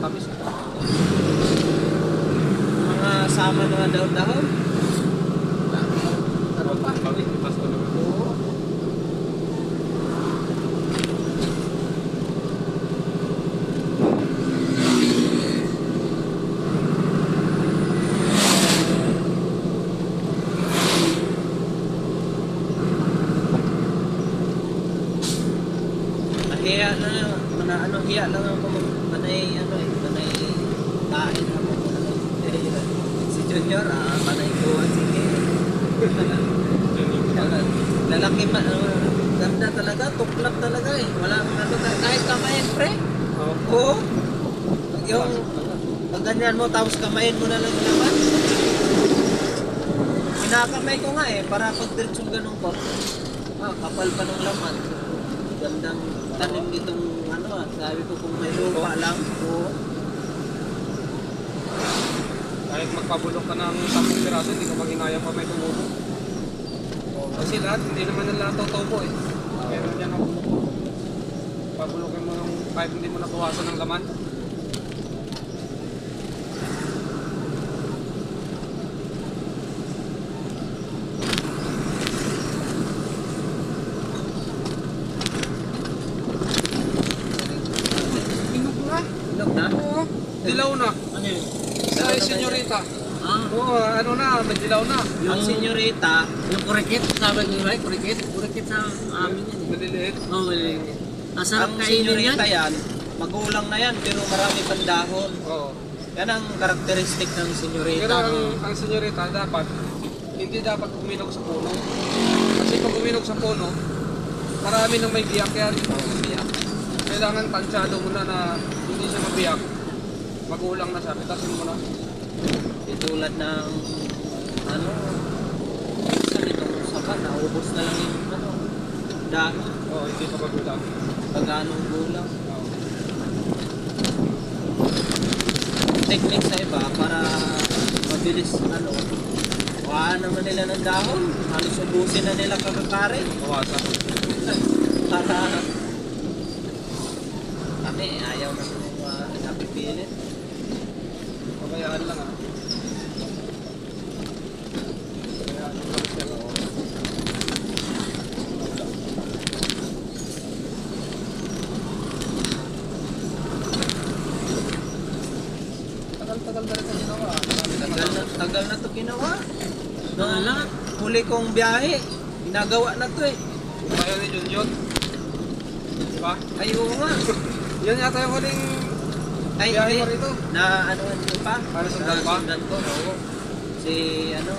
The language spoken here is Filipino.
matamis. Mga sama na dahon-dahon. Ano pa? Pasko naman. Oo. Hiya na ano, hiya lang ako manay ano eh, manay kain ako ano. Si Junior manay ko sige. Lalaki pa ganda talaga, tuklap talaga eh. Wala ano kahit kamain pre. Oo. Yung pag ganyan mo tapos kamain mo na lang naman. Pinakamay ko nga eh para pag diretsong ganun ko. Kapal pa ng laman. Gandang tanim nitong ano sabi ko kung may lupa lang o Kahit magpabulok ka ng 10 piraso, hindi ka maghinayang pa may tumubo. Kasi lahat, hindi naman na lahat tutubo eh. Meron yan ang pabulokin mo yung kahit hindi mo nabawasan ng laman. inog na. Oo, dilaw na. Ano yun? Sa senyorita. Oo, ano na, may dilaw na. Yung senyorita, Yung kurikit, sabi ko ba? Kurikit? Kurikit sa amin yan eh. Maliliit. Oo, maliliit. Masarap ang kainin yan. senyorita yan, magulang na yan pero marami pang dahon. Oo. Yan ang karakteristik ng Pero senyorita. ang senyorita dapat, hindi dapat uminog sa puno. Kasi pag uminog sa puno, marami nang may biyak yan. Kailangan tansyado mo na hindi siya mabiyak. Magulang na siya, pitasin mo na. Tulad ng ano, minsan itong saka, naubos na lang yung ano, dahon, Oo, hindi pa magulang. pag-anong gulang. Technique sa iba para mabilis ano, kuhaan naman nila ng dahon, halos ubusin na nila kakakari. Bawasan. Para kami ayaw na yung napipilit. Pabayaan lang ah. Pabayaan lang kami siya. Tagal-tagal na rin ang ginawa. Tagal na to ginawa. Wala. Huli kong biyahe, ginagawa na to eh. Kaya ni Junjun. Diba? Ay oo nga. Yan yata yung huling Ay biyahe hindi. mo rito. Na ano ko pa? Para sundan pa? Sundan ko, oo. Si ano,